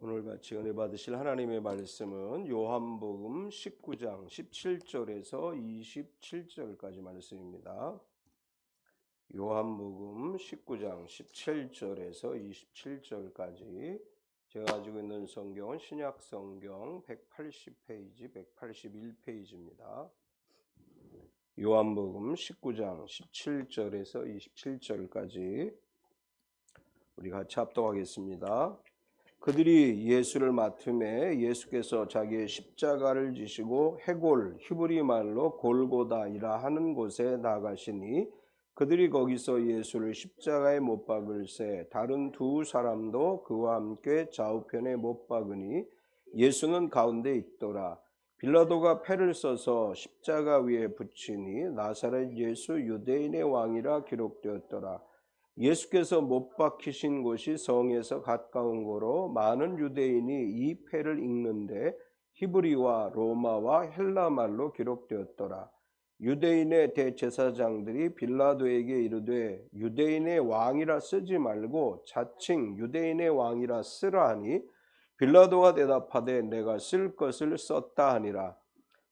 오늘 같이 은혜 받으실 하나님의 말씀은 요한복음 19장 17절에서 27절까지 말씀입니다. 요한복음 19장 17절에서 27절까지 제가 가지고 있는 성경은 신약 성경 180페이지, 181페이지입니다. 요한복음 19장 17절에서 27절까지 우리 같이 합독하겠습니다. 그들이 예수를 맡음에 예수께서 자기의 십자가를 지시고 해골 히브리 말로 골고다이라 하는 곳에 나가시니 그들이 거기서 예수를 십자가에 못 박을새 다른 두 사람도 그와 함께 좌우편에 못 박으니 예수는 가운데 있더라. 빌라도가 패를 써서 십자가 위에 붙이니 나사렛 예수 유대인의 왕이라 기록되었더라. 예수께서 못 박히신 곳이 성에서 가까운 고로 많은 유대인이 이 패를 읽는데 히브리와 로마와 헬라 말로 기록되었더라. 유대인의 대제사장들이 빌라도에게 이르되 유대인의 왕이라 쓰지 말고 자칭 유대인의 왕이라 쓰라 하니 빌라도가 대답하되 내가 쓸 것을 썼다 하니라.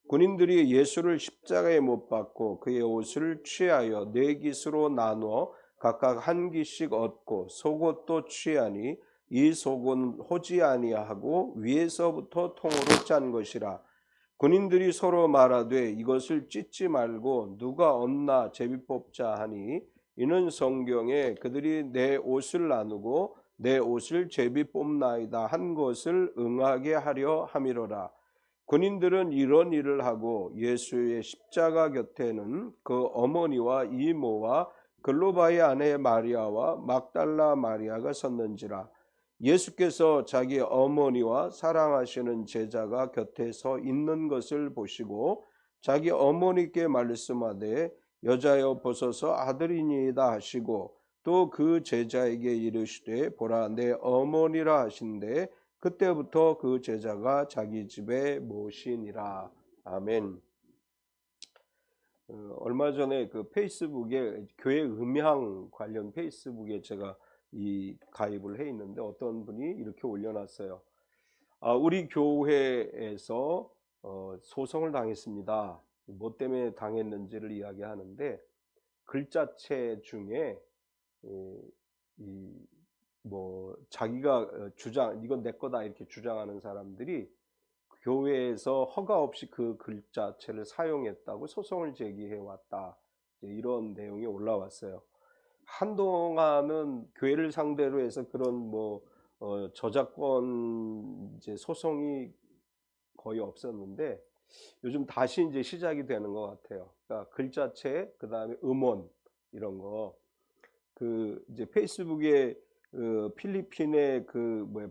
군인들이 예수를 십자가에 못 박고 그의 옷을 취하여 네 깃으로 나누어 각각 한 깃씩 얻고 속옷도 취하니 이 속은 호지 아니하고 위에서부터 통으로 짠 것이라. 군인들이 서로 말하되 이것을 찢지 말고 누가 얻나 제비 뽑자 하니 이는 성경에 그들이 내 옷을 나누고 내 옷을 제비 뽑나이다 한 것을 응하게 하려 함이로라. 군인들은 이런 일을 하고 예수의 십자가 곁에는 그 어머니와 이모와 글로바의 아내 마리아와 막달라 마리아가 섰는지라. 예수께서 자기 어머니와 사랑하시는 제자가 곁에 서 있는 것을 보시고 자기 어머니께 말씀하되 여자여 보소서 아들이니이다 하시고 또 그 제자에게 이르시되 보라 내 어머니라 하신대 그때부터 그 제자가 자기 집에 모시니라. 아멘. 얼마 전에 그 페이스북에 교회 음향 관련 페이스북에 제가 이 가입을 해 있는데 어떤 분이 이렇게 올려놨어요. 우리 교회에서 소송을 당했습니다. 뭐 때문에 당했는지를 이야기하는데 글자체 중에 자기가 주장 이건 내 거다 이렇게 주장하는 사람들이 교회에서 허가 없이 그 글자체를 사용했다고 소송을 제기해 왔다. 이런 내용이 올라왔어요. 한동안은 교회를 상대로 해서 그런 저작권 이제 소송이 거의 없었는데 요즘 다시 이제 시작이 되는 것 같아요. 그러니까 글자체, 그 다음에 음원 이런 거. 그 이제 페이스북에 필리핀의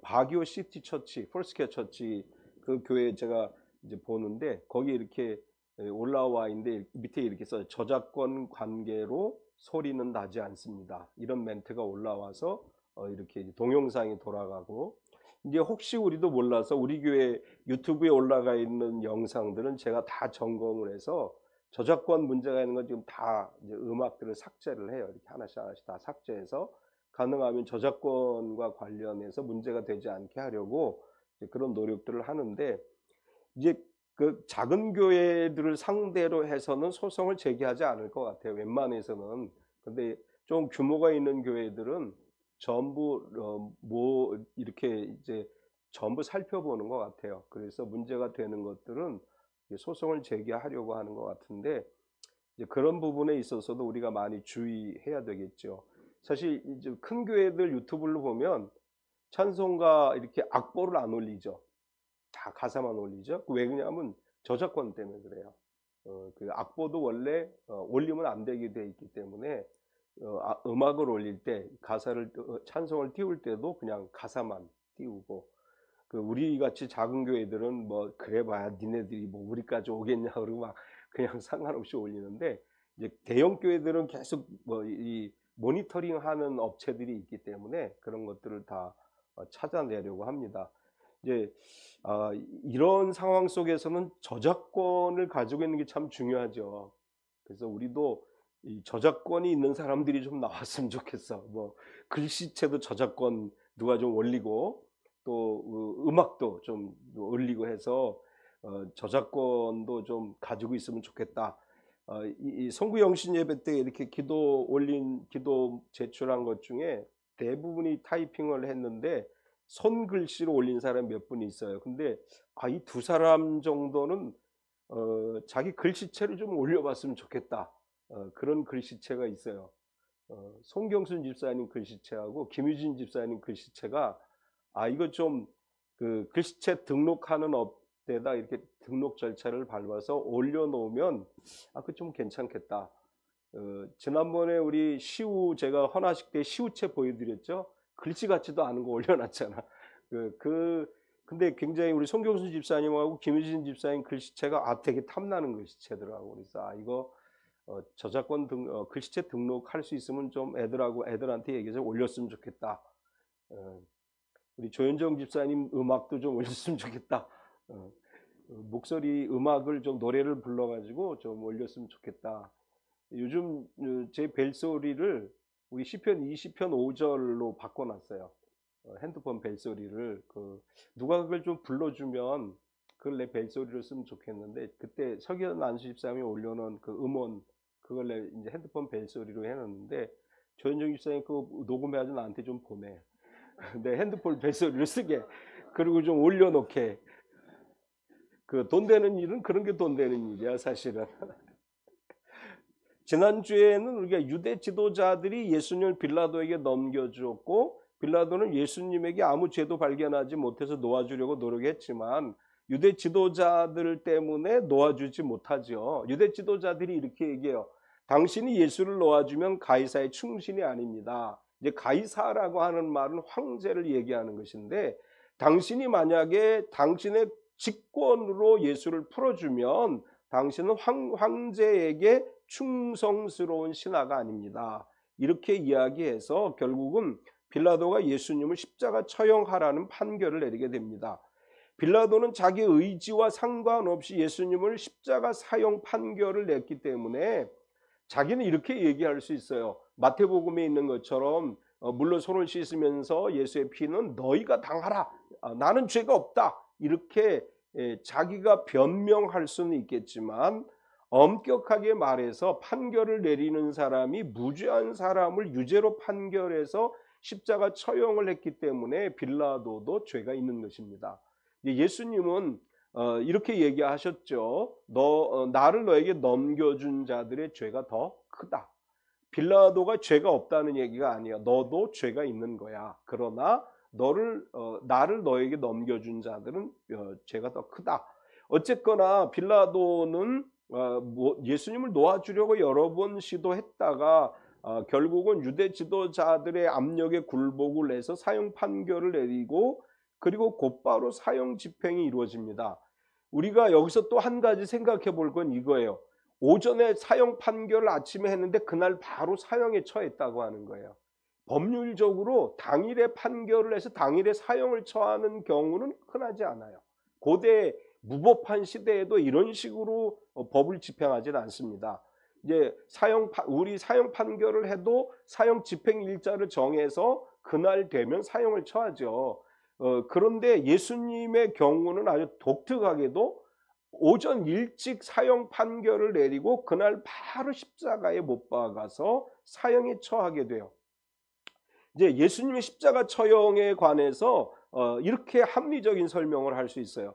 바기오 시티 처치, 폴스케어 처치 그 교회 제가 이제 보는데 거기 이렇게 올라와 있는데 밑에 이렇게 써 저작권 관계로 소리는 나지 않습니다. 이런 멘트가 올라와서 이렇게 동영상이 돌아가고 이제 혹시 우리도 몰라서 우리 교회 유튜브에 올라가 있는 영상들은 제가 다 점검을 해서 저작권 문제가 있는 건 지금 다 이제 음악들을 삭제를 해요. 이렇게 하나씩 다 삭제해서 가능하면 저작권과 관련해서 문제가 되지 않게 하려고 그런 노력들을 하는데 이제 그 작은 교회들을 상대로 해서는 소송을 제기하지 않을 것 같아요. 웬만해서는. 근데 좀 규모가 있는 교회들은 전부 이렇게 이제 전부 살펴보는 것 같아요. 그래서 문제가 되는 것들은 소송을 제기하려고 하는 것 같은데 이제 그런 부분에 있어서도 우리가 많이 주의해야 되겠죠. 사실 이제 큰 교회들 유튜브를 보면 찬송가 이렇게 악보를 안 올리죠. 다 가사만 올리죠. 왜 그러냐면 저작권 때문에 그래요. 그 악보도 원래 올리면 안 되게 돼 있기 때문에 음악을 올릴 때 가사를 찬송을 띄울 때도 그냥 가사만 띄우고 그 우리 같이 작은 교회들은 뭐 그래봐야 니네들이 뭐 우리까지 오겠냐 그러고 막 그냥 상관없이 올리는데 이제 대형 교회들은 계속 이 모니터링하는 업체들이 있기 때문에 그런 것들을 다 찾아내려고 합니다. 이제 이런 상황 속에서는 저작권을 가지고 있는 게 참 중요하죠. 그래서 우리도 이 저작권이 있는 사람들이 좀 나왔으면 좋겠어. 뭐 글씨체도 저작권 누가 좀 올리고 또 음악도 좀 올리고 해서 저작권도 좀 가지고 있으면 좋겠다. 이 송구영신 예배 때 이렇게 기도 제출한 것 중에 대부분이 타이핑을 했는데 손글씨로 올린 사람이 몇 분 있어요. 근데 이 두 사람 정도는 자기 글씨체를 좀 올려봤으면 좋겠다. 그런 글씨체가 있어요. 송경순 집사님 글씨체하고 김유진 집사님 글씨체가 이거 좀 그 글씨체 등록하는 업데다 이렇게 등록 절차를 밟아서 올려놓으면 그 좀 괜찮겠다. 지난번에 우리 제가 헌화식 때 시우체 보여드렸죠. 글씨 같지도 않은 거 올려놨잖아. 근데 굉장히 우리 송경순 집사님하고 김유진 집사님 글씨체가 되게 탐나는 글씨체더라고. 그래서 이거 저작권 글씨체 등록할 수 있으면 좀 애들한테 얘기해서 올렸으면 좋겠다. 우리 조현정 집사님 음악도 좀 올렸으면 좋겠다. 목소리 음악을 좀 노래를 불러가지고 좀 올렸으면 좋겠다. 요즘 제 벨소리를 우리 시편 20편 5절로 바꿔놨어요. 핸드폰 벨소리를 누가 그걸 좀 불러주면 그걸 내 벨소리로 쓰면 좋겠는데, 그때 석연 안수 집사님이 올려놓은 그 음원 그걸 내 이제 핸드폰 벨소리로 해놨는데, 조현정 집사님 그 녹음해가지고 나한테 좀 보내. 내 핸드폰 벨소리를 쓰게, 그리고 좀 올려놓게. 돈 되는 일은 그런 게 돈 되는 일이야 사실은. 지난주에는 우리가 유대 지도자들이 예수님을 빌라도에게 넘겨주었고, 빌라도는 예수님에게 아무 죄도 발견하지 못해서 놓아주려고 노력했지만 유대 지도자들 때문에 놓아주지 못하죠. 유대 지도자들이 이렇게 얘기해요. 당신이 예수를 놓아주면 가이사의 충신이 아닙니다. 이제 가이사라고 하는 말은 황제를 얘기하는 것인데, 당신이 만약에 당신의 직권으로 예수를 풀어주면 당신은 황제에게 충성스러운 신하가 아닙니다. 이렇게 이야기해서 결국은 빌라도가 예수님을 십자가 처형하라는 판결을 내리게 됩니다. 빌라도는 자기 의지와 상관없이 예수님을 십자가 사형 판결을 냈기 때문에 자기는 이렇게 얘기할 수 있어요. 마태복음에 있는 것처럼 물로 손을 씻으면서 예수의 피는 너희가 당하라. 나는 죄가 없다. 이렇게 자기가 변명할 수는 있겠지만, 엄격하게 말해서 판결을 내리는 사람이 무죄한 사람을 유죄로 판결해서 십자가 처형을 했기 때문에 빌라도도 죄가 있는 것입니다. 예수님은 이렇게 얘기하셨죠. 나를 너에게 넘겨준 자들의 죄가 더 크다. 빌라도가 죄가 없다는 얘기가 아니야. 너도 죄가 있는 거야. 그러나 나를 너에게 넘겨준 자들은 죄가 더 크다. 어쨌거나 빌라도는 예수님을 놓아주려고 여러 번 시도했다가 결국은 유대 지도자들의 압력에 굴복을 해서 사형 판결을 내리고, 그리고 곧바로 사형 집행이 이루어집니다. 우리가 여기서 또 한 가지 생각해 볼 건 이거예요. 오전에 사형 판결을 아침에 했는데 그날 바로 사형에 처했다고 하는 거예요. 법률적으로 당일에 판결을 해서 당일에 사형을 처하는 경우는 흔하지 않아요. 고대 무법한 시대에도 이런 식으로 법을 집행하지는 않습니다. 이제 우리 사형 판결을 해도 사형 집행 일자를 정해서 그날 되면 사형을 처하죠. 그런데 예수님의 경우는 아주 독특하게도 오전 일찍 사형 판결을 내리고 그날 바로 십자가에 못 박아서 사형에 처하게 돼요. 이제 예수님의 십자가 처형에 관해서 이렇게 합리적인 설명을 할 수 있어요.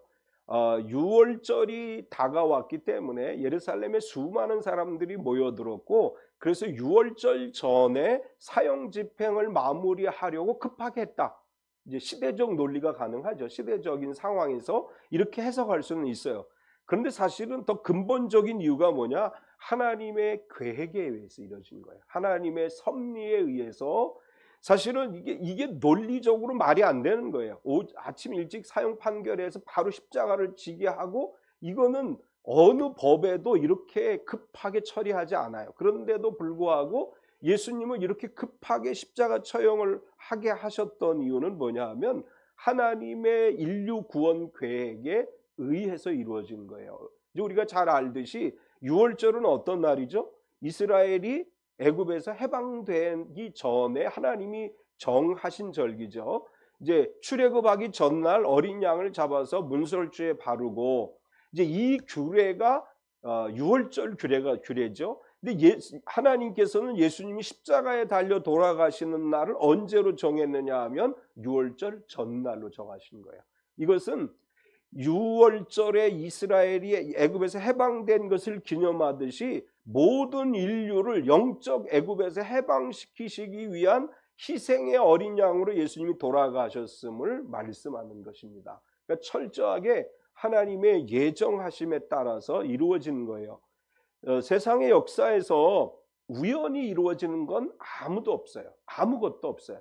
유월절이 다가왔기 때문에 예루살렘에 수많은 사람들이 모여들었고, 그래서 유월절 전에 사형 집행을 마무리하려고 급하게 했다. 이제 시대적 논리가 가능하죠. 시대적인 상황에서 이렇게 해석할 수는 있어요. 그런데 사실은 더 근본적인 이유가 뭐냐? 하나님의 계획에 의해서 이루어진 거예요. 하나님의 섭리에 의해서. 사실은 이게 논리적으로 말이 안 되는 거예요. 아침 일찍 사형 판결해서 바로 십자가를 지게 하고, 이거는 어느 법에도 이렇게 급하게 처리하지 않아요. 그런데도 불구하고 예수님은 이렇게 급하게 십자가 처형을 하게 하셨던 이유는 뭐냐 하면 하나님의 인류 구원 계획에 의해서 이루어진 거예요. 이제 우리가 잘 알듯이 유월절은 어떤 날이죠? 이스라엘이 애굽에서 해방되기 전에 하나님이 정하신 절기죠. 이제 출애굽하기 전날 어린 양을 잡아서 문설주에 바르고 이제 이 규례가 유월절 규례죠. 근데 하나님께서는 예수님이 십자가에 달려 돌아가시는 날을 언제로 정했느냐 하면 유월절 전날로 정하신 거예요. 이것은 유월절에 이스라엘이 애굽에서 해방된 것을 기념하듯이 모든 인류를 영적 애굽에서 해방시키시기 위한 희생의 어린 양으로 예수님이 돌아가셨음을 말씀하는 것입니다. 그러니까 철저하게 하나님의 예정하심에 따라서 이루어지는 거예요. 세상의 역사에서 우연히 이루어지는 건 아무도 없어요. 아무것도 없어요.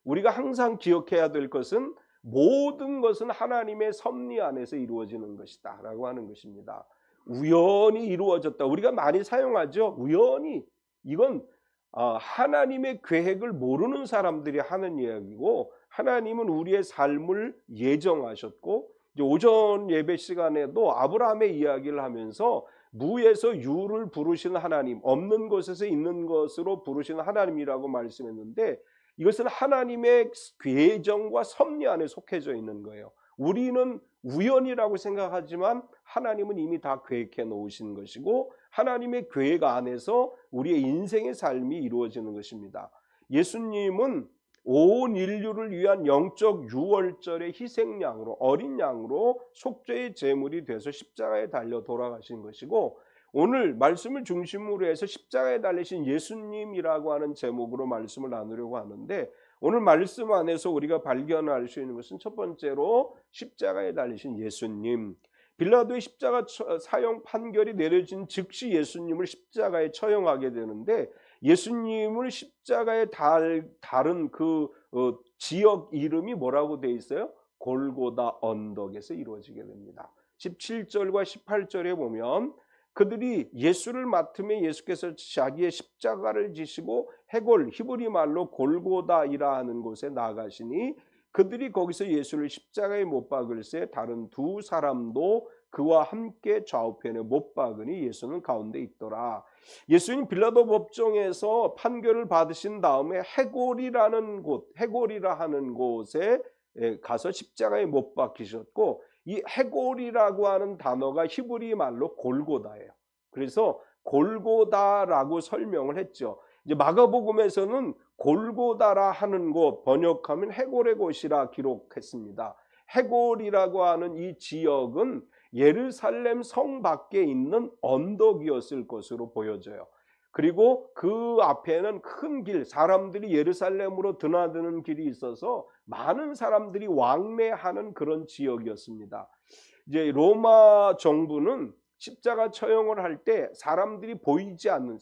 우리가 항상 기억해야 될 것은 모든 것은 하나님의 섭리 안에서 이루어지는 것이다 라고 하는 것입니다. 우연히 이루어졌다. 우리가 많이 사용하죠. 우연히. 이건 하나님의 계획을 모르는 사람들이 하는 이야기고, 하나님은 우리의 삶을 예정하셨고, 이제 오전 예배 시간에도 아브라함의 이야기를 하면서 무에서 유를 부르시는 하나님, 없는 곳에서 있는 것으로 부르시는 하나님이라고 말씀했는데, 이것은 하나님의 계정과 섭리 안에 속해져 있는 거예요. 우리는 우연이라고 생각하지만 하나님은 이미 다 계획해 놓으신 것이고, 하나님의 계획 안에서 우리의 인생의 삶이 이루어지는 것입니다. 예수님은 온 인류를 위한 영적 유월절의 희생양으로, 어린 양으로 속죄의 제물이 돼서 십자가에 달려 돌아가신 것이고, 오늘 말씀을 중심으로 해서 십자가에 달리신 예수님이라고 하는 제목으로 말씀을 나누려고 하는데, 오늘 말씀 안에서 우리가 발견할 수 있는 것은 첫 번째로 십자가에 달리신 예수님. 빌라도의 십자가 사형 판결이 내려진 즉시 예수님을 십자가에 처형하게 되는데, 예수님을 십자가에 다른 그 지역 이름이 뭐라고 되어 있어요? 골고다 언덕에서 이루어지게 됩니다. 17절과 18절에 보면 그들이 예수를 맡으며 예수께서 자기의 십자가를 지시고 해골, 히브리 말로 골고다이라 하는 곳에 나가시니 그들이 거기서 예수를 십자가에 못 박을새 다른 두 사람도 그와 함께 좌우편에 못 박으니 예수는 가운데 있더라. 예수님 빌라도 법정에서 판결을 받으신 다음에 해골이라는 곳, 해골이라 하는 곳에 가서 십자가에 못 박히셨고, 이 해골이라고 하는 단어가 히브리 말로 골고다예요. 그래서 골고다라고 설명을 했죠. 이제 마가복음에서는 골고다라 하는 곳 번역하면 해골의 곳이라 기록했습니다. 해골이라고 하는 이 지역은 예루살렘 성 밖에 있는 언덕이었을 것으로 보여져요. 그리고 그 앞에는 큰 길, 사람들이 예루살렘으로 드나드는 길이 있어서 많은 사람들이 왕래하는 그런 지역이었습니다. 이제 로마 정부는 십자가 처형을 할 때 사람들이 보이지 않는,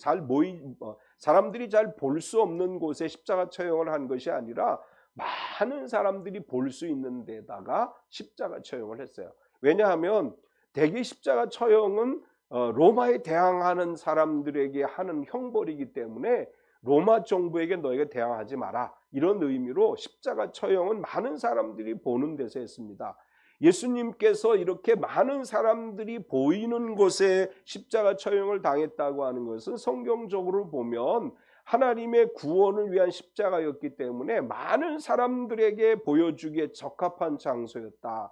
사람들이 잘 볼 수 없는 곳에 십자가 처형을 한 것이 아니라 많은 사람들이 볼 수 있는 데다가 십자가 처형을 했어요. 왜냐하면 대개 십자가 처형은 로마에 대항하는 사람들에게 하는 형벌이기 때문에 로마 정부에게 너희가 대항하지 마라, 이런 의미로 십자가 처형은 많은 사람들이 보는 데서 했습니다. 예수님께서 이렇게 많은 사람들이 보이는 곳에 십자가 처형을 당했다고 하는 것은 성경적으로 보면 하나님의 구원을 위한 십자가였기 때문에 많은 사람들에게 보여주기에 적합한 장소였다.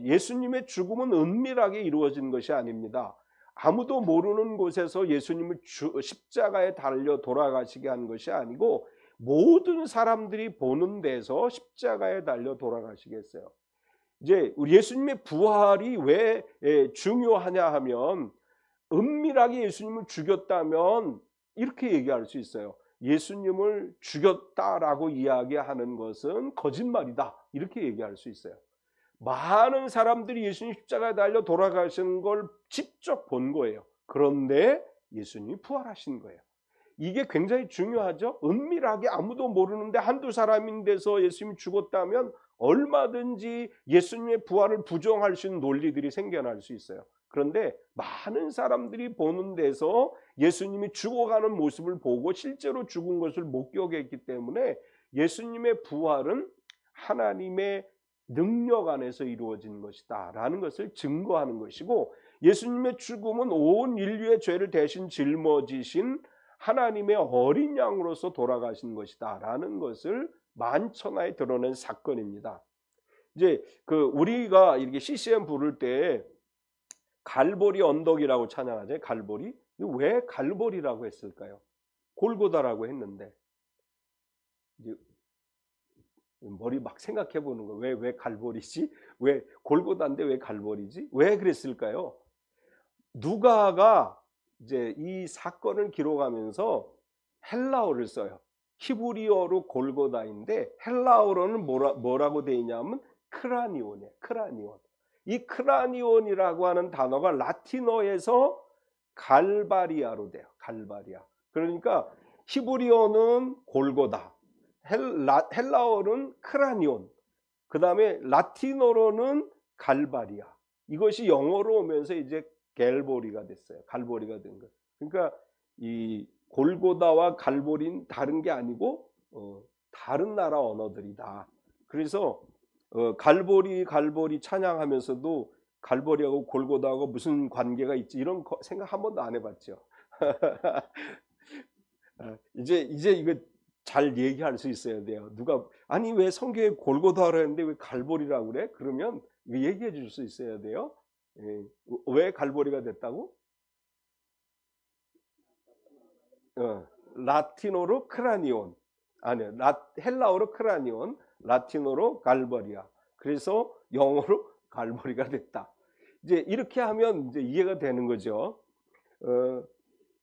예수님의 죽음은 은밀하게 이루어진 것이 아닙니다. 아무도 모르는 곳에서 예수님을 십자가에 달려 돌아가시게 한 것이 아니고 모든 사람들이 보는 데서 십자가에 달려 돌아가시게 했어요. 이제 우리 예수님의 부활이 왜 중요하냐 하면, 은밀하게 예수님을 죽였다면 이렇게 얘기할 수 있어요. 예수님을 죽였다라고 이야기하는 것은 거짓말이다, 이렇게 얘기할 수 있어요. 많은 사람들이 예수님 십자가에 달려 돌아가시는 걸 직접 본 거예요. 그런데 예수님이 부활하신 거예요. 이게 굉장히 중요하죠. 은밀하게 아무도 모르는데 한두 사람인데서 예수님이 죽었다면 얼마든지 예수님의 부활을 부정할 수 있는 논리들이 생겨날 수 있어요. 그런데 많은 사람들이 보는 데서 예수님이 죽어가는 모습을 보고 실제로 죽은 것을 목격했기 때문에 예수님의 부활은 하나님의 능력 안에서 이루어진 것이다 라는 것을 증거하는 것이고, 예수님의 죽음은 온 인류의 죄를 대신 짊어지신 하나님의 어린 양으로서 돌아가신 것이다 라는 것을 만천하에 드러낸 사건입니다. 이제 우리가 이렇게 CCM 부를 때 갈보리 언덕이라고 찬양하죠. 갈보리. 왜 갈보리라고 했을까요? 골고다라고 했는데 이제 머리 막 생각해 보는 거. 왜 갈보리지? 왜 골고다인데 왜 갈보리지? 왜 그랬을까요? 누가가 이제 이 사건을 기록하면서 헬라어를 써요. 히브리어로 골고다인데 헬라어로는 뭐라고 돼 있냐면 크라니온이에요. 크라니온. 이 크라니온이라고 하는 단어가 라틴어에서 갈바리아로 돼요. 갈바리아. 그러니까 히브리어는 골고다, 헬라어는 크라니온, 그 다음에 라틴어로는 갈바리아. 이것이 영어로 오면서 이제 갤보리가 됐어요. 갈보리가 된 거예요. 그러니까 이 골고다와 갈보리는 다른 게 아니고 다른 나라 언어들이다. 그래서 갈보리 찬양하면서도 갈보리하고 골고다하고 무슨 관계가 있지 이런 생각 한 번도 안 해봤죠. 이제 이거 잘 얘기할 수 있어야 돼요. 누가 아니 왜 성경에 골고다라 했는데 왜 갈보리라고 그래? 그러면 얘기해 줄 수 있어야 돼요. 예. 왜 갈보리가 됐다고? 라틴어로 크라니온, 아니요, 헬라어로 크라니온, 라틴어로 갈보리아. 그래서 영어로 갈보리가 됐다. 이제 이렇게 하면 이제 이해가 되는 거죠.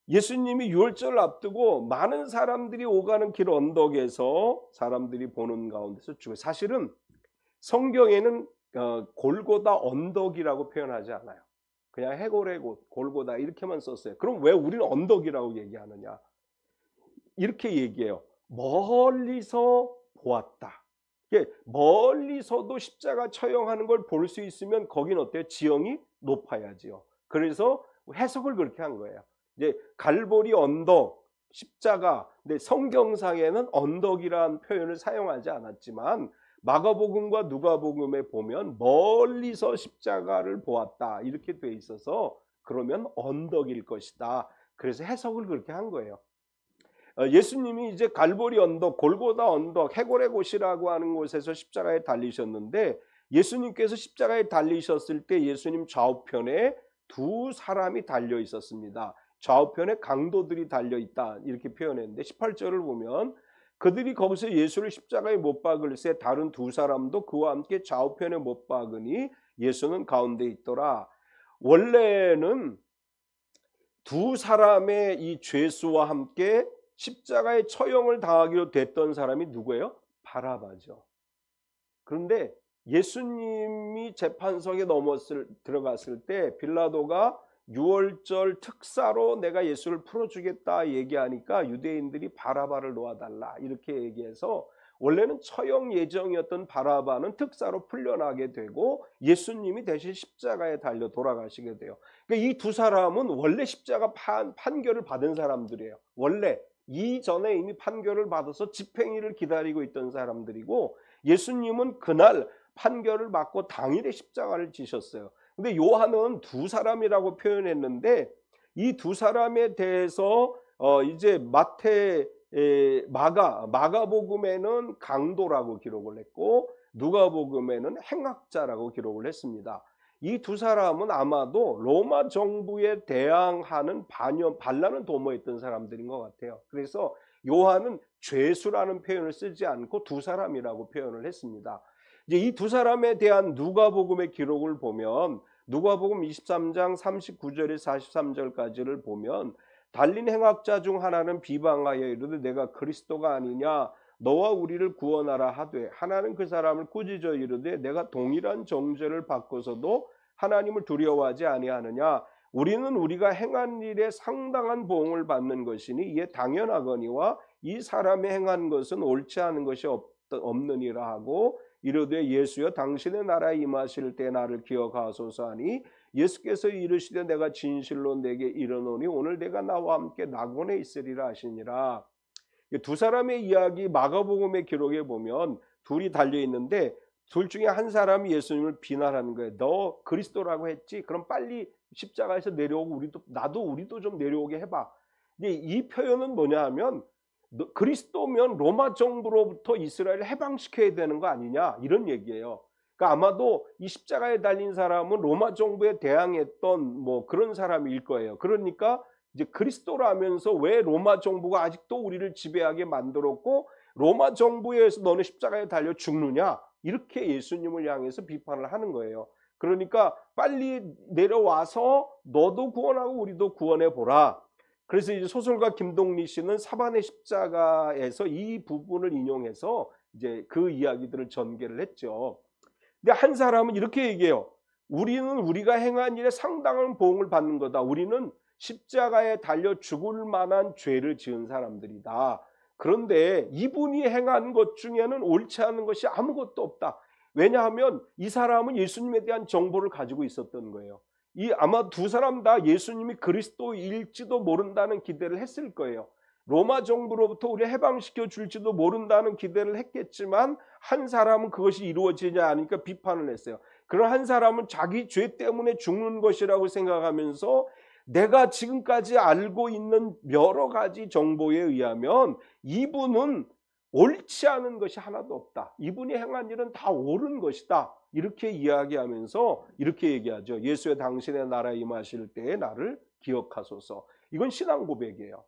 예수님이 유월절 앞두고 많은 사람들이 오가는 길 언덕에서 사람들이 보는 가운데서 죽어요. 사실은 성경에는 골고다 언덕이라고 표현하지 않아요. 그냥 해골의 곳, 골고다 이렇게만 썼어요. 그럼 왜 우리는 언덕이라고 얘기하느냐? 이렇게 얘기해요. 멀리서 보았다. 멀리서도 십자가 처형하는 걸 볼 수 있으면 거긴 어때요? 지형이 높아야지요. 그래서 해석을 그렇게 한 거예요. 이제 갈보리 언덕, 십자가. 근데 성경상에는 언덕이라는 표현을 사용하지 않았지만 마가복음과 누가복음에 보면 멀리서 십자가를 보았다 이렇게 돼 있어서 그러면 언덕일 것이다. 그래서 해석을 그렇게 한 거예요. 예수님이 이제 갈보리 언덕, 골고다 언덕, 해골의 곳이라고 하는 곳에서 십자가에 달리셨는데 예수님께서 십자가에 달리셨을 때 예수님 좌우편에 두 사람이 달려 있었습니다. 좌우편에 강도들이 달려 있다 이렇게 표현했는데 18절을 보면 그들이 거기서 예수를 십자가에 못 박을새 다른 두 사람도 그와 함께 좌우편에 못 박으니 예수는 가운데 있더라. 원래는 두 사람의 이 죄수와 함께 십자가에 처형을 당하기로 됐던 사람이 누구예요? 바라바죠. 그런데 예수님이 재판석에 들어갔을 때 빌라도가 유월절 특사로 내가 예수를 풀어주겠다 얘기하니까 유대인들이 바라바를 놓아달라 이렇게 얘기해서 원래는 처형 예정이었던 바라바는 특사로 풀려나게 되고 예수님이 대신 십자가에 달려 돌아가시게 돼요. 그러니까 이 두 사람은 원래 십자가 판결을 받은 사람들이에요. 원래 이전에 이미 판결을 받아서 집행일을 기다리고 있던 사람들이고 예수님은 그날 판결을 받고 당일에 십자가를 지셨어요. 근데 요한은 두 사람이라고 표현했는데 이 두 사람에 대해서 이제 마가복음에는 강도라고 기록을 했고 누가복음에는 행악자라고 기록을 했습니다. 이 두 사람은 아마도 로마 정부에 대항하는 반란을 도모했던 사람들인 것 같아요. 그래서 요한은 죄수라는 표현을 쓰지 않고 두 사람이라고 표현을 했습니다. 이제 이 두 사람에 대한 누가복음의 기록을 보면 누가복음 23장 39절에서 43절까지를 보면 달린 행악자 중 하나는 비방하여 이르되 내가 그리스도가 아니냐 너와 우리를 구원하라 하되 하나는 그 사람을 꾸짖어 이르되 내가 동일한 정죄를 받고서도 하나님을 두려워하지 아니하느냐 우리는 우리가 행한 일에 상당한 보응을 받는 것이니 이에 당연하거니와 이 사람이 행한 것은 옳지 않은 것이 없느니라 하고 이르되 예수여 당신의 나라에 임하실 때 나를 기억하소서 하니 예수께서 이르시되 내가 진실로 내게 이르노니 오늘 내가 나와 함께 낙원에 있으리라 하시니라. 두 사람의 이야기 마가복음의 기록에 보면 둘이 달려 있는데 둘 중에 한 사람이 예수님을 비난하는 거예요. 너 그리스도라고 했지? 그럼 빨리 십자가에서 내려오고 우리도 좀 내려오게 해봐. 근데 이 표현은 뭐냐 하면 그리스도면 로마 정부로부터 이스라엘을 해방시켜야 되는 거 아니냐 이런 얘기예요. 그러니까 아마도 이 십자가에 달린 사람은 로마 정부에 대항했던 뭐 그런 사람일 거예요. 그러니까 이제 그리스도라면서 왜 로마 정부가 아직도 우리를 지배하게 만들었고 로마 정부에 의해서 너는 십자가에 달려 죽느냐 이렇게 예수님을 향해서 비판을 하는 거예요. 그러니까 빨리 내려와서 너도 구원하고 우리도 구원해 보라. 그래서 이제 소설가 김동리 씨는 사반의 십자가에서 이 부분을 인용해서 이제 그 이야기들을 전개를 했죠. 근데 한 사람은 이렇게 얘기해요. 우리는 우리가 행한 일에 상당한 보응을 받는 거다. 우리는 십자가에 달려 죽을 만한 죄를 지은 사람들이다. 그런데 이분이 행한 것 중에는 옳지 않은 것이 아무것도 없다. 왜냐하면 이 사람은 예수님에 대한 정보를 가지고 있었던 거예요. 아마 두 사람 다 예수님이 그리스도일지도 모른다는 기대를 했을 거예요. 로마 정부로부터 우리 해방시켜 줄지도 모른다는 기대를 했겠지만 한 사람은 그것이 이루어지지 않으니까 비판을 했어요. 그런 한 사람은 자기 죄 때문에 죽는 것이라고 생각하면서 내가 지금까지 알고 있는 여러 가지 정보에 의하면 이분은 옳지 않은 것이 하나도 없다. 이분이 행한 일은 다 옳은 것이다. 이렇게 이야기하면서 이렇게 얘기하죠. 예수의 당신의 나라에 임하실 때에 나를 기억하소서. 이건 신앙 고백이에요.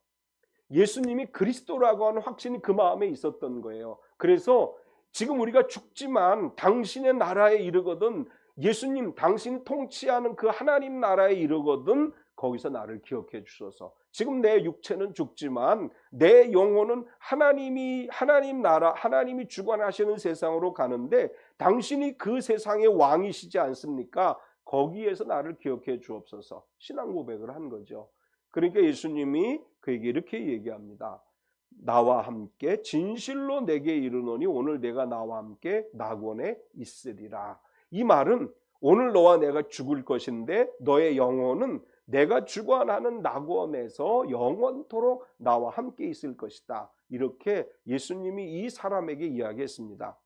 예수님이 그리스도라고 하는 확신이 그 마음에 있었던 거예요. 그래서 지금 우리가 죽지만 당신의 나라에 이르거든 예수님 당신이 통치하는 그 하나님 나라에 이르거든 거기서 나를 기억해 주소서. 지금 내 육체는 죽지만 내 영혼은 하나님 나라 하나님이 주관하시는 세상으로 가는데 당신이 그 세상의 왕이시지 않습니까? 거기에서 나를 기억해 주옵소서. 신앙 고백을 한 거죠. 그러니까 예수님이 그에게 이렇게 얘기합니다. 나와 함께 진실로 내게 이르노니 오늘 내가 나와 함께 낙원에 있으리라. 이 말은 오늘 너와 내가 죽을 것인데 너의 영혼은 내가 주관하는 낙원에서 영원토록 나와 함께 있을 것이다. 이렇게 예수님이 이 사람에게 이야기했습니다.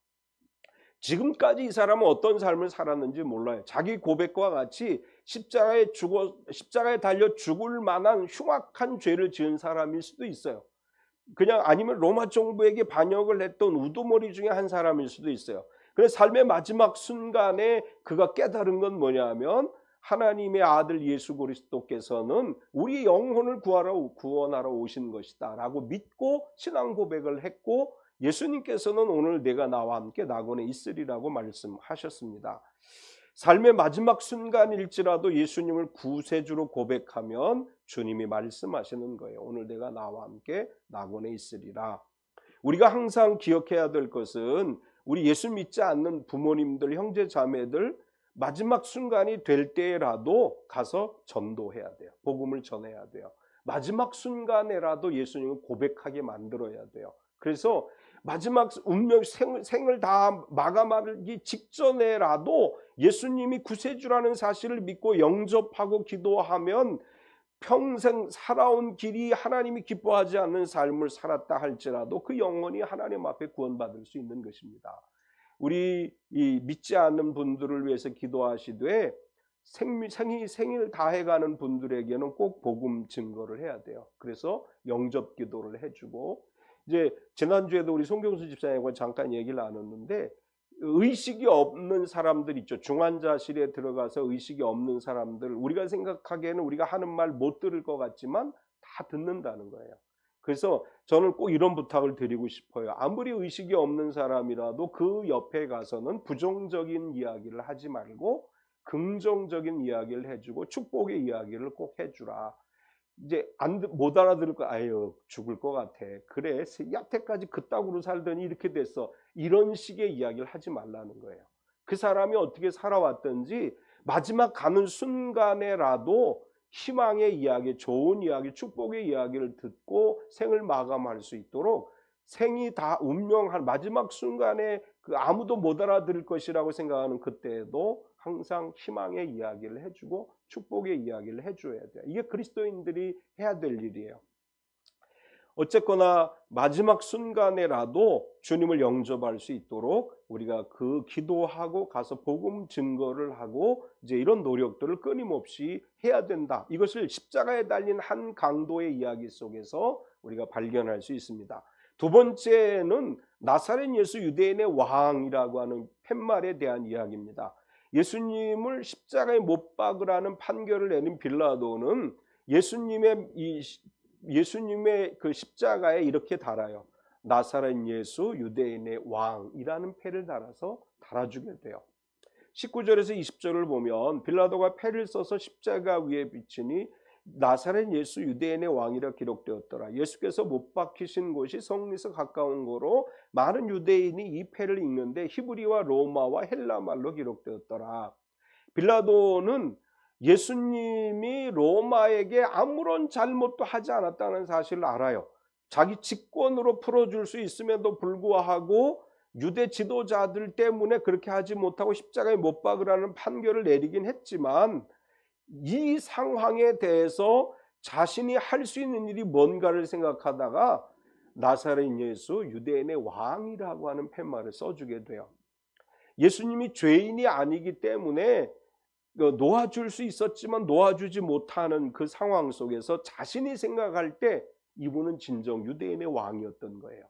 지금까지 이 사람은 어떤 삶을 살았는지 몰라요. 자기 고백과 같이 십자가에 달려 죽을 만한 흉악한 죄를 지은 사람일 수도 있어요. 그냥 아니면 로마 정부에게 반역을 했던 우두머리 중에 한 사람일 수도 있어요. 그래서 삶의 마지막 순간에 그가 깨달은 건 뭐냐면 하나님의 아들 예수 그리스도께서는 우리 영혼을 구원하러 오신 것이다 라고 믿고 신앙 고백을 했고 예수님께서는 오늘 내가 나와 함께 낙원에 있으리라고 말씀하셨습니다. 삶의 마지막 순간일지라도 예수님을 구세주로 고백하면 주님이 말씀하시는 거예요. 오늘 내가 나와 함께 낙원에 있으리라. 우리가 항상 기억해야 될 것은 우리 예수 믿지 않는 부모님들, 형제 자매들 마지막 순간이 될 때라도 가서 전도해야 돼요. 복음을 전해야 돼요. 마지막 순간에라도 예수님을 고백하게 만들어야 돼요. 그래서 마지막 운명 생을 다 마감하기 직전에라도 예수님이 구세주라는 사실을 믿고 영접하고 기도하면 평생 살아온 길이 하나님이 기뻐하지 않는 삶을 살았다 할지라도 그 영혼이 하나님 앞에 구원받을 수 있는 것입니다. 우리 이 믿지 않는 분들을 위해서 기도하시되 생일 다 해가는 분들에게는 꼭 복음 증거를 해야 돼요. 그래서 영접 기도를 해주고 이제 지난주에도 우리 송경수 집사님과 잠깐 얘기를 나눴는데 의식이 없는 사람들 있죠. 중환자실에 들어가서 의식이 없는 사람들 우리가 생각하기에는 우리가 하는 말 못 들을 것 같지만 다 듣는다는 거예요. 그래서 저는 꼭 이런 부탁을 드리고 싶어요. 아무리 의식이 없는 사람이라도 그 옆에 가서는 부정적인 이야기를 하지 말고 긍정적인 이야기를 해주고 축복의 이야기를 꼭 해주라. 이제 못 알아들을 거 아유 죽을 것 같아. 그래 여태까지 그따구로 살더니 이렇게 됐어. 이런 식의 이야기를 하지 말라는 거예요. 그 사람이 어떻게 살아왔든지 마지막 가는 순간에라도 희망의 이야기, 좋은 이야기, 축복의 이야기를 듣고 생을 마감할 수 있도록 생이 다 운명한 마지막 순간에 그 아무도 못 알아들을 것이라고 생각하는 그때에도 항상 희망의 이야기를 해주고 축복의 이야기를 해줘야 돼요. 이게 그리스도인들이 해야 될 일이에요. 어쨌거나 마지막 순간에라도 주님을 영접할 수 있도록 우리가 그 기도하고 가서 복음 증거를 하고 이제 이런 노력들을 끊임없이 해야 된다. 이것을 십자가에 달린 한 강도의 이야기 속에서 우리가 발견할 수 있습니다. 두 번째는 나사렛 예수 유대인의 왕이라고 하는 팻말에 대한 이야기입니다. 예수님을 십자가에 못 박으라는 판결을 내린 빌라도는 예수님의 그 십자가에 이렇게 달아요. 나사렛 예수 유대인의 왕이라는 패를 달아서 달아주게 돼요. 19절에서 20절을 보면 빌라도가 패를 써서 십자가 위에 비치니 나사렛 예수 유대인의 왕이라 기록되었더라. 예수께서 못 박히신 곳이 성리에서 가까운 거로 많은 유대인이 이 패를 읽는데 히브리와 로마와 헬라 말로 기록되었더라. 빌라도는 예수님이 로마에게 아무런 잘못도 하지 않았다는 사실을 알아요. 자기 직권으로 풀어줄 수 있음에도 불구하고 유대 지도자들 때문에 그렇게 하지 못하고 십자가에 못 박으라는 판결을 내리긴 했지만 이 상황에 대해서 자신이 할 수 있는 일이 뭔가를 생각하다가 나사렛 예수 유대인의 왕이라고 하는 팻말을 써주게 돼요. 예수님이 죄인이 아니기 때문에 놓아줄 수 있었지만 놓아주지 못하는 그 상황 속에서 자신이 생각할 때 이분은 진정 유대인의 왕이었던 거예요.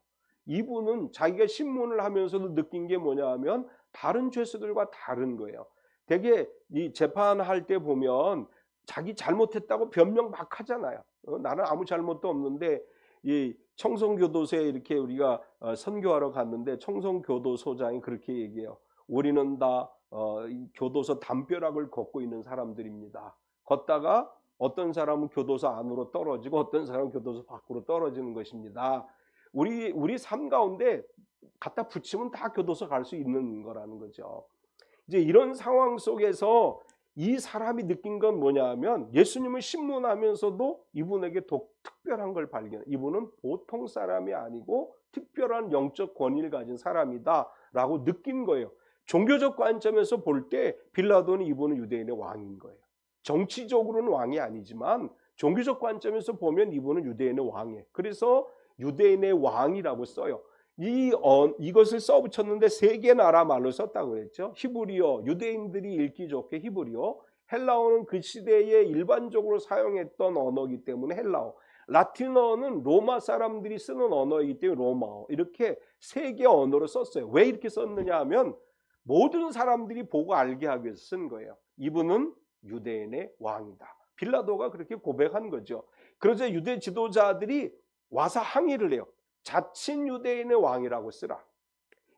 이분은 자기가 신문을 하면서도 느낀 게 뭐냐 하면 다른 죄수들과 다른 거예요. 되게 이 재판할 때 보면 자기 잘못했다고 변명 막 하잖아요. 나는 아무 잘못도 없는데 이 청송교도소에 이렇게 우리가 선교하러 갔는데 청송교도소장이 그렇게 얘기해요. 우리는 다 교도소 담벼락을 걷고 있는 사람들입니다. 걷다가 어떤 사람은 교도소 안으로 떨어지고 어떤 사람은 교도소 밖으로 떨어지는 것입니다. 우리 삶 가운데 갖다 붙이면 다 교도소 갈 수 있는 거라는 거죠. 이제 이런 상황 속에서 이 사람이 느낀 건 뭐냐 하면 예수님을 신문하면서도 이분에게 특별한 걸 발견해요. 이분은 보통 사람이 아니고 특별한 영적 권위를 가진 사람이다 라고 느낀 거예요. 종교적 관점에서 볼 때 빌라도는 이분은 유대인의 왕인 거예요. 정치적으로는 왕이 아니지만 종교적 관점에서 보면 이분은 유대인의 왕이에요. 그래서 유대인의 왕이라고 써요. 이것을 써붙였는데 세 개 나라 말로 썼다고 그랬죠. 히브리어, 유대인들이 읽기 좋게 히브리어, 헬라어는 그 시대에 일반적으로 사용했던 언어이기 때문에 헬라어, 라틴어는 로마 사람들이 쓰는 언어이기 때문에 로마어, 이렇게 세 개 언어로 썼어요. 왜 이렇게 썼느냐 하면 모든 사람들이 보고 알게 하기 위해서 쓴 거예요. 이분은 유대인의 왕이다. 빌라도가 그렇게 고백한 거죠. 그래서 유대 지도자들이 와서 항의를 해요. 자칭 유대인의 왕이라고 쓰라.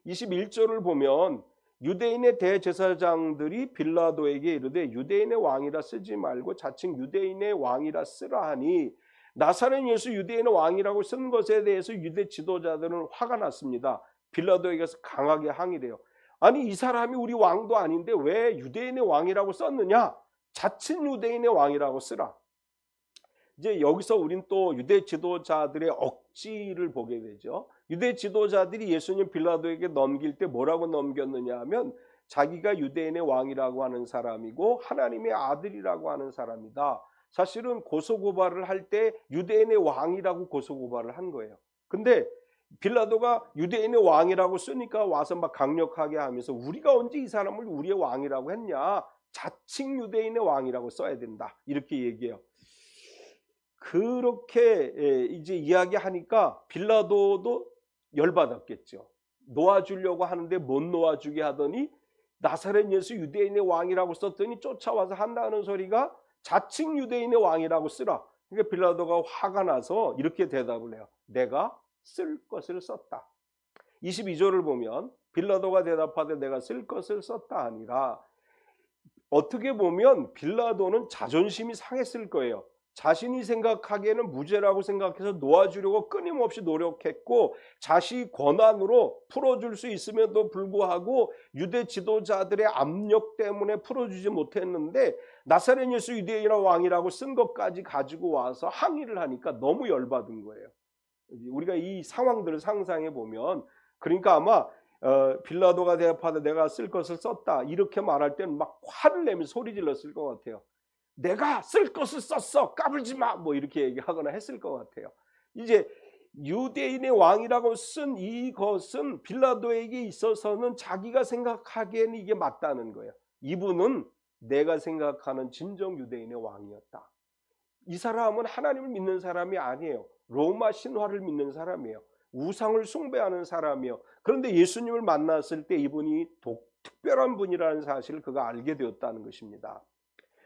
21절을 보면 유대인의 대제사장들이 빌라도에게 이르되 유대인의 왕이라 쓰지 말고 자칭 유대인의 왕이라 쓰라 하니 나사렛 예수 유대인의 왕이라고 쓴 것에 대해서 유대 지도자들은 화가 났습니다. 빌라도에게서 강하게 항의를 해요. 아니 이 사람이 우리 왕도 아닌데 왜 유대인의 왕이라고 썼느냐? 자칭 유대인의 왕이라고 쓰라. 이제 여기서 우린 또 유대 지도자들의 억지를 보게 되죠. 유대 지도자들이 예수님 빌라도에게 넘길 때 뭐라고 넘겼느냐 하면 자기가 유대인의 왕이라고 하는 사람이고 하나님의 아들이라고 하는 사람이다. 사실은 고소고발을 할 때 유대인의 왕이라고 고소고발을 한 거예요. 근데 빌라도가 유대인의 왕이라고 쓰니까 와서 막 강력하게 하면서 우리가 언제 이 사람을 우리의 왕이라고 했냐? 자칭 유대인의 왕이라고 써야 된다. 이렇게 얘기해요. 그렇게 이제 이야기하니까 빌라도도 열받았겠죠. 놓아주려고 하는데 못 놓아주게 하더니 나사렛 예수 유대인의 왕이라고 썼더니 쫓아와서 한다는 소리가 자칭 유대인의 왕이라고 쓰라. 그러니까 빌라도가 화가 나서 이렇게 대답을 해요. 내가 쓸 것을 썼다. 22절을 보면 빌라도가 대답하되 내가 쓸 것을 썼다 아니라 어떻게 보면 빌라도는 자존심이 상했을 거예요. 자신이 생각하기에는 무죄라고 생각해서 놓아주려고 끊임없이 노력했고 자신의 권한으로 풀어줄 수 있음에도 불구하고 유대 지도자들의 압력 때문에 풀어주지 못했는데 나사렛 예수 유대인의 왕이라고 쓴 것까지 가지고 와서 항의를 하니까 너무 열받은 거예요. 우리가 이 상황들을 상상해 보면 그러니까 아마 빌라도가 대답하되 내가 쓸 것을 썼다 이렇게 말할 때는 막 화를 내면서 소리 질렀을 것 같아요. 내가 쓸 것을 썼어 까불지 마 뭐 이렇게 얘기하거나 했을 것 같아요. 이제 유대인의 왕이라고 쓴 이것은 빌라도에게 있어서는 자기가 생각하기에는 이게 맞다는 거예요. 이분은 내가 생각하는 진정 유대인의 왕이었다. 이 사람은 하나님을 믿는 사람이 아니에요. 로마 신화를 믿는 사람이에요. 우상을 숭배하는 사람이에요. 그런데 예수님을 만났을 때 이분이 특별한 분이라는 사실을 그가 알게 되었다는 것입니다.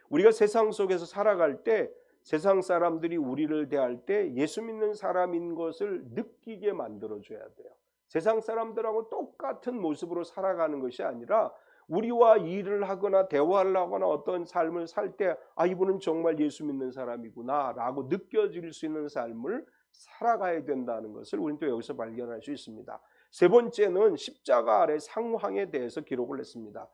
우리가 세상 속에서 살아갈 때 세상 사람들이 우리를 대할 때 예수 믿는 사람인 것을 느끼게 만들어줘야 돼요. 세상 사람들하고 똑같은 모습으로 살아가는 것이 아니라 우리와 일을 하거나 대화를 하거나 어떤 삶을 살 때 이분은 정말 예수 믿는 사람이구나 라고 느껴질 수 있는 삶을 살아가야 된다는 것을 우리는 또 여기서 발견할 수 있습니다. 세 번째는 십자가 아래 상황에 대해서 기록을 했습니다.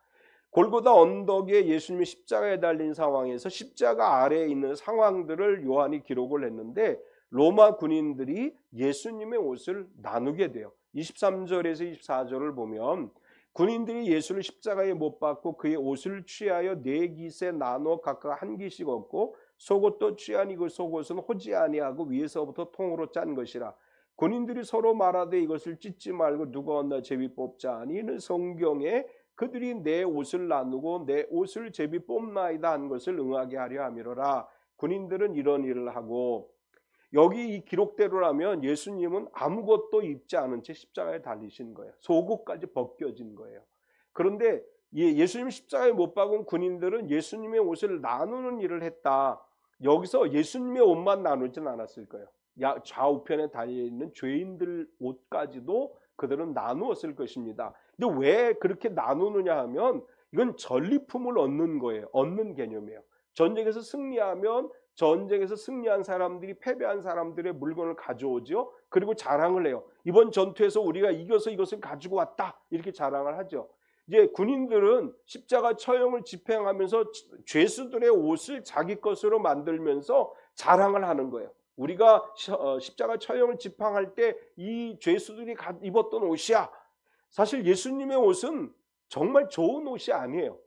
골고다 언덕에 예수님이 십자가에 달린 상황에서 십자가 아래에 있는 상황들을 요한이 기록을 했는데 로마 군인들이 예수님의 옷을 나누게 돼요. 23절에서 24절을 보면 군인들이 예수를 십자가에 못 박고 그의 옷을 취하여 네 깃에 나눠 각각 한 깃씩 얻고 속옷도 취하니 그 속옷은 호지 아니하고 위에서부터 통으로 짠 것이라. 군인들이 서로 말하되 이것을 찢지 말고 누가 얻나 제비 뽑자 하니 이는 성경에 그들이 내 옷을 나누고 내 옷을 제비 뽑나이다 한 것을 응하게 하려 함이로라. 군인들은 이런 일을 하고, 여기 이 기록대로라면 예수님은 아무것도 입지 않은 채 십자가에 달리신 거예요. 속옷까지 벗겨진 거예요. 그런데 예수님 십자가에 못 박은 군인들은 예수님의 옷을 나누는 일을 했다. 여기서 예수님의 옷만 나누진 않았을 거예요. 좌우편에 달려있는 죄인들 옷까지도 그들은 나누었을 것입니다. 근데 왜 그렇게 나누느냐 하면 이건 전리품을 얻는 거예요. 얻는 개념이에요. 전쟁에서 승리하면 전쟁에서 승리한 사람들이 패배한 사람들의 물건을 가져오죠. 그리고 자랑을 해요. 이번 전투에서 우리가 이겨서 이것을 가지고 왔다. 이렇게 자랑을 하죠. 이제 군인들은 십자가 처형을 집행하면서 죄수들의 옷을 자기 것으로 만들면서 자랑을 하는 거예요. 우리가 십자가 처형을 집행할 때 이 죄수들이 입었던 옷이야. 사실 예수님의 옷은 정말 좋은 옷이 아니에요.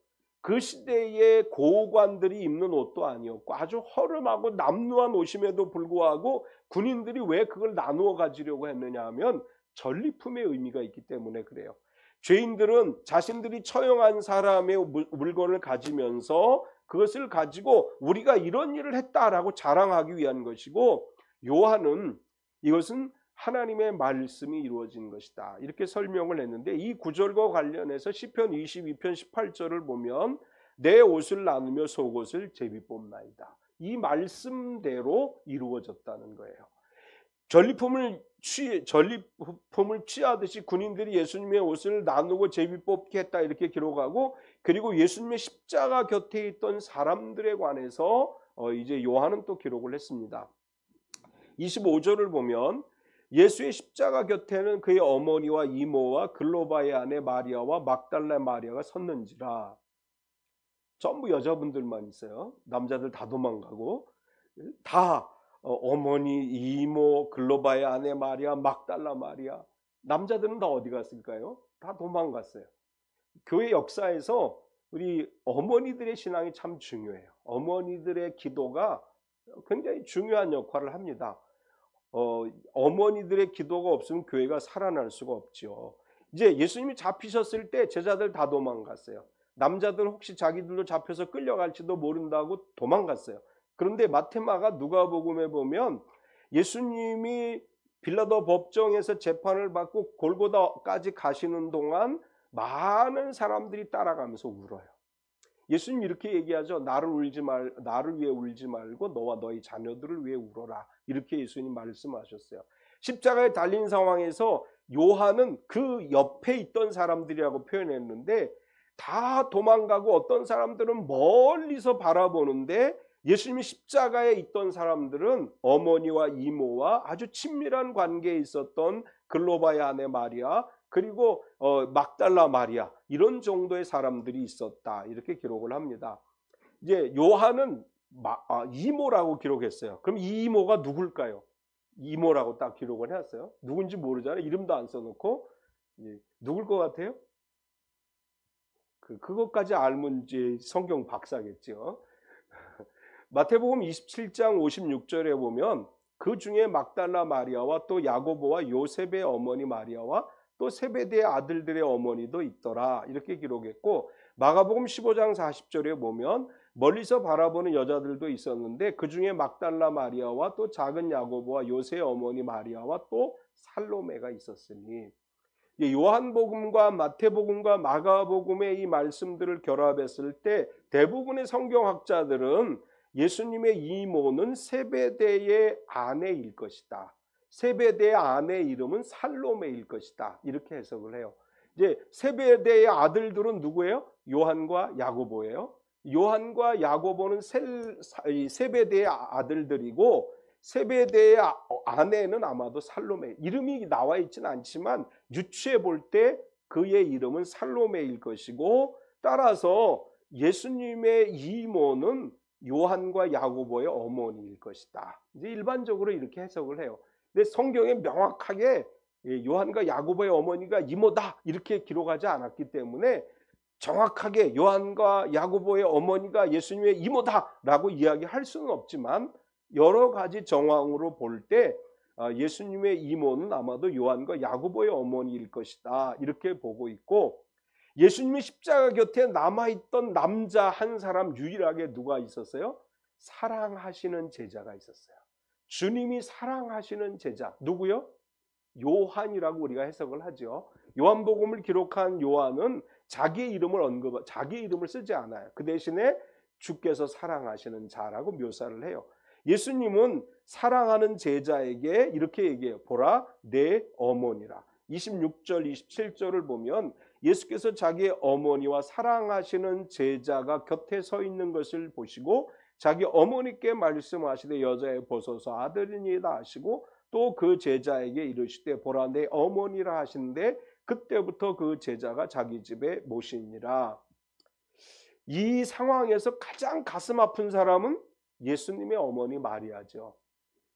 그 시대의 고관들이 입는 옷도 아니었고 아주 허름하고 남루한 옷임에도 불구하고 군인들이 왜 그걸 나누어 가지려고 했느냐 하면 전리품의 의미가 있기 때문에 그래요. 죄인들은 자신들이 처형한 사람의 물건을 가지면서 그것을 가지고 우리가 이런 일을 했다라고 자랑하기 위한 것이고, 요한은 이것은 하나님의 말씀이 이루어진 것이다 이렇게 설명을 했는데, 이 구절과 관련해서 시편 22편 18절을 보면 내 옷을 나누며 속옷을 제비 뽑나이다. 이 말씀대로 이루어졌다는 거예요. 전리품을 취하듯이 군인들이 예수님의 옷을 나누고 제비 뽑게 했다 이렇게 기록하고, 그리고 예수님의 십자가 곁에 있던 사람들에 관해서 이제 요한은 또 기록을 했습니다. 25절을 보면 예수의 십자가 곁에는 그의 어머니와 이모와 글로바의 아내 마리아와 막달라 마리아가 섰는지라. 전부 여자분들만 있어요. 남자들 다 도망가고, 다 어머니, 이모, 글로바의 아내 마리아, 막달라 마리아. 남자들은 다 어디 갔을까요? 다 도망갔어요. 교회 역사에서 우리 어머니들의 신앙이 참 중요해요. 어머니들의 기도가 굉장히 중요한 역할을 합니다. 어머니들의 기도가 없으면 교회가 살아날 수가 없죠. 이제 예수님이 잡히셨을 때 제자들 다 도망갔어요. 남자들 혹시 자기들도 잡혀서 끌려갈지도 모른다고 도망갔어요. 그런데 마테마가 누가복음에 보면 예수님이 빌라도 법정에서 재판을 받고 골고다까지 가시는 동안 많은 사람들이 따라가면서 울어요. 예수님 이렇게 얘기하죠. 나를 위해 울지 말고 너와 너희 자녀들을 위해 울어라. 이렇게 예수님 말씀하셨어요. 십자가에 달린 상황에서 요한은 그 옆에 있던 사람들이라고 표현했는데 다 도망가고 어떤 사람들은 멀리서 바라보는데, 예수님이 십자가에 있던 사람들은 어머니와 이모와 아주 친밀한 관계에 있었던 글로바의 아내 마리아, 그리고 막달라 마리아, 이런 정도의 사람들이 있었다 이렇게 기록을 합니다. 이제 요한은 이모라고 기록했어요. 그럼 이 이모가 누굴까요? 이모라고 딱 기록을 해놨어요. 누군지 모르잖아요. 이름도 안 써놓고. 누굴 것 같아요? 그것까지 알면 이제 성경 박사겠죠. 마태복음 27장 56절에 보면 그 중에 막달라 마리아와 또 야고보와 요셉의 어머니 마리아와 또 세베대의 아들들의 어머니도 있더라 이렇게 기록했고, 마가복음 15장 40절에 보면 멀리서 바라보는 여자들도 있었는데 그 중에 막달라 마리아와 또 작은 야고보와 요새의 어머니 마리아와 또 살로메가 있었으니, 요한복음과 마태복음과 마가복음의 이 말씀들을 결합했을 때 대부분의 성경학자들은 예수님의 이모는 세베대의 아내일 것이다, 세베대의 아내의 이름은 살로메일 것이다, 이렇게 해석을 해요. 이제 세베대의 아들들은 누구예요? 요한과 야고보예요. 요한과 야고보는 세베대의 아들들이고, 세베대의 아내는 아마도 살로메, 이름이 나와 있지는 않지만 유추해 볼 때 그의 이름은 살로메일 것이고, 따라서 예수님의 이모는 요한과 야고보의 어머니일 것이다. 이제 일반적으로 이렇게 해석을 해요. 근데 성경에 명확하게 요한과 야고보의 어머니가 이모다 이렇게 기록하지 않았기 때문에 정확하게 요한과 야고보의 어머니가 예수님의 이모다라고 이야기할 수는 없지만, 여러 가지 정황으로 볼 때 예수님의 이모는 아마도 요한과 야고보의 어머니일 것이다 이렇게 보고 있고, 예수님의 십자가 곁에 남아있던 남자 한 사람 유일하게 누가 있었어요? 사랑하시는 제자가 있었어요. 주님이 사랑하시는 제자 누구요? 요한이라고 우리가 해석을 하죠. 요한복음을 기록한 요한은 자기의 이름을 쓰지 않아요. 그 대신에 주께서 사랑하시는 자라고 묘사를 해요. 예수님은 사랑하는 제자에게 이렇게 얘기해요. 보라 내 어머니라. 26절 27절을 보면 예수께서 자기의 어머니와 사랑하시는 제자가 곁에 서 있는 것을 보시고 자기 어머니께 말씀하시되 여자의 보소서 아들이니이다 하시고, 또 그 제자에게 이르시되 보라 내 어머니라 하시는데, 그때부터 그 제자가 자기 집에 모시니라. 이 상황에서 가장 가슴 아픈 사람은 예수님의 어머니 마리아죠.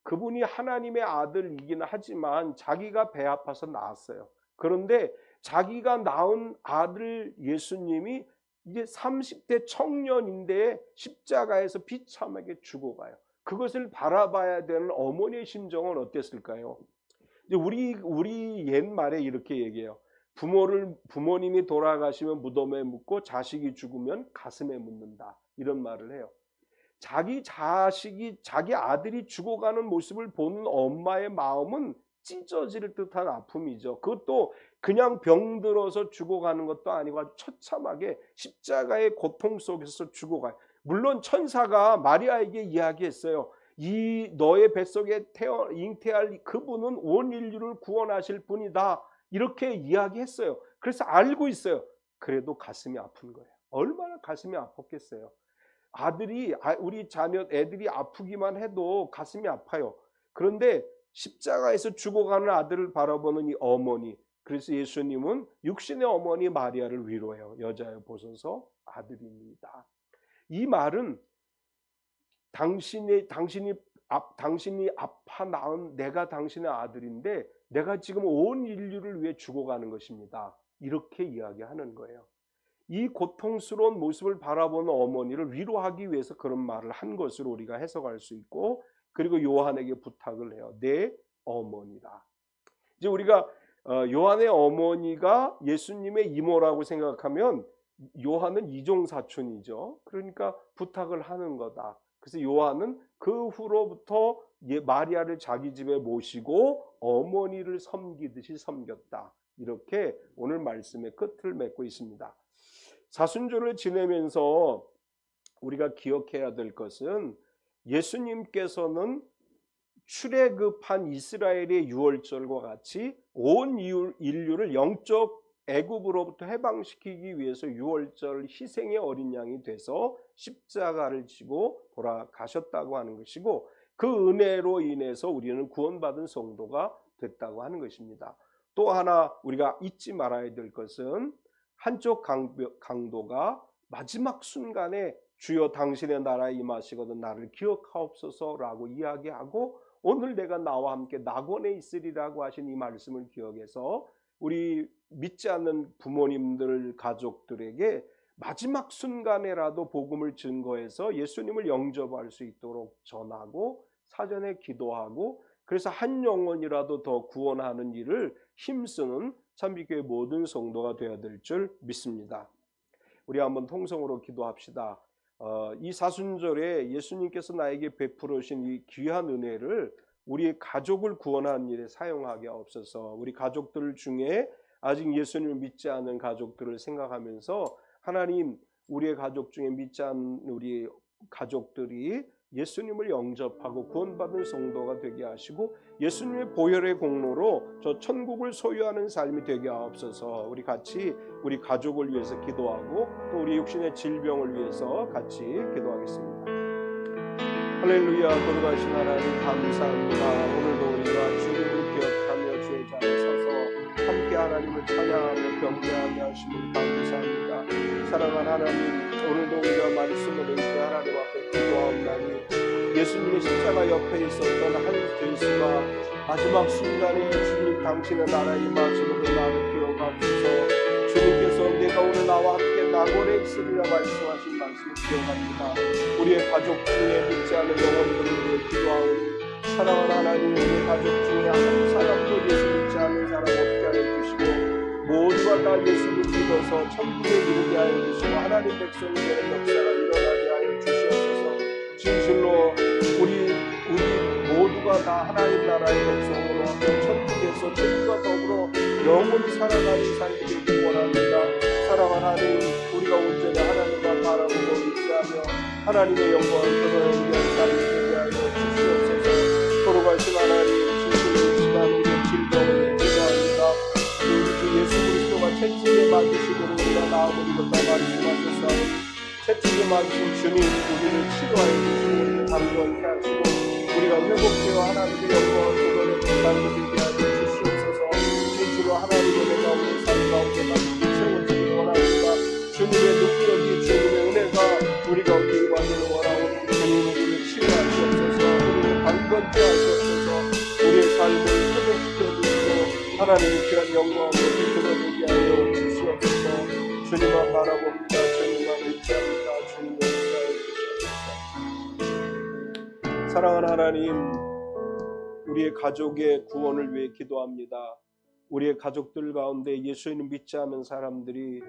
그분이 하나님의 아들이긴 하지만 자기가 배 아파서 낳았어요. 그런데 자기가 낳은 아들 예수님이 이제 30대 청년인데 십자가에서 비참하게 죽어가요. 그것을 바라봐야 되는 어머니의 심정은 어땠을까요? 우리 옛말에 이렇게 얘기해요. 부모님이 돌아가시면 무덤에 묻고 자식이 죽으면 가슴에 묻는다, 이런 말을 해요. 자기 아들이 죽어가는 모습을 보는 엄마의 마음은 찢어질 듯한 아픔이죠. 그것도 그냥 병들어서 죽어가는 것도 아니고 아주 처참하게 십자가의 고통 속에서 죽어가요. 물론 천사가 마리아에게 이야기했어요. 이 너의 뱃속에 잉태할 그분은 온 인류를 구원하실 분이다, 이렇게 이야기했어요. 그래서 알고 있어요. 그래도 가슴이 아픈 거예요. 얼마나 가슴이 아팠겠어요. 우리 애들이 아프기만 해도 가슴이 아파요. 그런데 십자가에서 죽어가는 아들을 바라보는 이 어머니, 그래서 예수님은 육신의 어머니 마리아를 위로해요. 여자여 보소서 아들입니다. 이 말은 당신이 아파 낳은 내가 당신의 아들인데 내가 지금 온 인류를 위해 죽어가는 것입니다, 이렇게 이야기하는 거예요. 이 고통스러운 모습을 바라보는 어머니를 위로하기 위해서 그런 말을 한 것으로 우리가 해석할 수 있고, 그리고 요한에게 부탁을 해요. 내 어머니라. 이제 우리가 요한의 어머니가 예수님의 이모라고 생각하면 요한은 이종사촌이죠. 그러니까 부탁을 하는 거다. 그래서 요한은 그 후로부터 마리아를 자기 집에 모시고 어머니를 섬기듯이 섬겼다, 이렇게 오늘 말씀의 끝을 맺고 있습니다. 사순절을 지내면서 우리가 기억해야 될 것은, 예수님께서는 출애굽한 이스라엘의 유월절과 같이 온 인류를 영적 애굽으로부터 해방시키기 위해서 유월절 희생의 어린 양이 돼서 십자가를 지고 돌아가셨다고 하는 것이고, 그 은혜로 인해서 우리는 구원받은 성도가 됐다고 하는 것입니다. 또 하나 우리가 잊지 말아야 될 것은, 한쪽 강도가 마지막 순간에 주여 당신의 나라에 임하시거든 나를 기억하옵소서라고 이야기하고, 오늘 내가 나와 함께 낙원에 있으리라고 하신 이 말씀을 기억해서 우리 믿지 않는 부모님들 가족들에게 마지막 순간에라도 복음을 증거해서 예수님을 영접할 수 있도록 전하고 사전에 기도하고, 그래서 한 영혼이라도 더 구원하는 일을 힘쓰는 참비교회 모든 성도가 되어야 될 줄 믿습니다. 우리 한번 통성으로 기도합시다. 이 사순절에 예수님께서 나에게 베풀으신 이 귀한 은혜를 우리 가족을 구원하는 일에 사용하게 없어서 우리 가족들 중에 아직 예수님을 믿지 않는 가족들을 생각하면서 하나님 우리의 가족 중에 믿지 않는 우리 가족들이 예수님을 영접하고 구원받은 성도가 되게 하시고 예수님의 보혈의 공로로 저 천국을 소유하는 삶이 되게 하옵소서. 우리 같이 우리 가족을 위해서 기도하고 또 우리 육신의 질병을 위해서 같이 기도하겠습니다. 할렐루야. 거룩하신 하나님 감사합니다. 오늘도 우리가 주님을 기억하며 주의 자리에 서서 함께 하나님을 찬양하며 경배하며 하심을 감사합니다. 사랑하는 하나님, 오늘도 우리가 말씀을 읽게 하나님 앞에 기도하옵나니 예수님의 십자가 옆에 있었던 한 죄수가 마지막 순간에 주님 당신의 나라에 임하심으로 나를 기억하소서. 주님께서 내가 오늘 나와 함께 낙원에 있으리라 말씀하신 말씀을 기억합니다. 우리의 가족 중에 믿지 않는 영혼들을 위해 기도하오니 사랑하는 하나님, 우리 가족 중에 한 사람도 예수 믿지 않는 사람 없게 하여 주시고 모두가 다 예수를 믿어서 천국에 이르게 하여 주시고 하나님 백성이 되는 역사가 일어나게 하여 주시옵소서. 진실로 우리 모두가 다 하나님 나라의 백성으로 천국에서 주님과 더불어 영원히 살아가는 삶이 되길 원합니다. 사랑하는 하나님, 우리가 온전히 하나님과 바라보고 의지하며 하나님의 영광을 드러내는 삶이 되게 하여 주시옵소서. 거룩하신 하나님, 진실로 이 시간 우리의 질병을 기도합니다. 우리 주 예수 그리스도가 채찍에 맞으심으로 우리가 나아버린 것과 말씀하셨사오니 채찍에 맞으신 주님, 우리를 치료하여 주시고 우리를 강건케 하시고 우리가 회복되어 하나님의 영광을 드러내는 삶이 되게 하여 주시옵소서. 진실로 하나님의 은혜가 우리 삶 가운데 많이 채워지길 원합니다. 주님의 능력이, 주님의 은혜가 우리 가운데 임하기를 원하오니 주님 우리를 치료하시옵소서. 우리를 강건케 하시옵소서. 우리의 삶을 회복시켜 주시고 하나님의 귀한 영광으로 드러내게 하여 주시옵소서. 주님만 바라봅니다. 주님만 의지합니다. 주님의 은혜를 주시옵소서. 사랑하는 하나님, 우리의 가족의 구원을 위해 기도합니다. 우리의 가족들 가운데 예수님을 믿지 않는 사람들이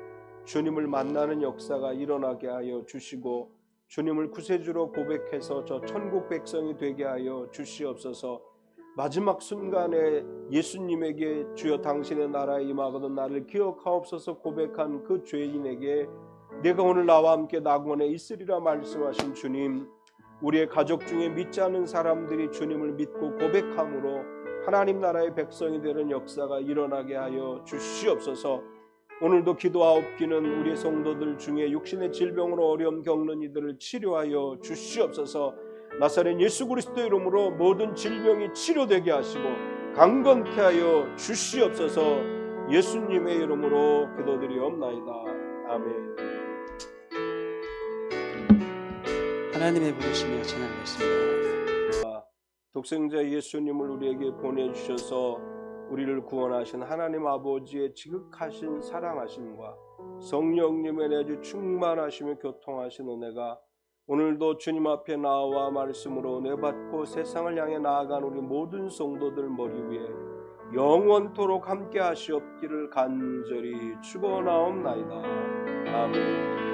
주님을 만나는 역사가 일어나게 하여 주시고 주님을 구세주로 고백해서 저 천국 백성이 되게 하여 주시옵소서. 마지막 순간에 예수님에게 주여 당신의 나라에 임하거든 나를 기억하옵소서 고백한 그 죄인에게 내가 오늘 나와 함께 낙원에 있으리라 말씀하신 주님, 우리의 가족 중에 믿지 않는 사람들이 주님을 믿고 고백함으로 하나님 나라의 백성이 되는 역사가 일어나게 하여 주시옵소서. 오늘도 기도하옵기는 우리 성도들 중에 육신의 질병으로 어려움 겪는 이들을 치료하여 주시옵소서. 나사렛 예수 그리스도의 이름으로 모든 질병이 치료되게 하시고 강건케 하여 주시옵소서. 예수님의 이름으로 기도드리옵나이다. 아멘. 하나님의 부르심에 찬양하겠습니다. 독생자 예수님을 우리에게 보내주셔서 우리를 구원하신 하나님 아버지의 지극하신 사랑하심과 성령님의 내주 충만하시며 교통하신 은혜가 오늘도 주님 앞에 나와 말씀으로 은혜 받고 세상을 향해 나아간 우리 모든 성도들 머리 위에 영원토록 함께 하시옵기를 간절히 축원하옵나이다. 아멘.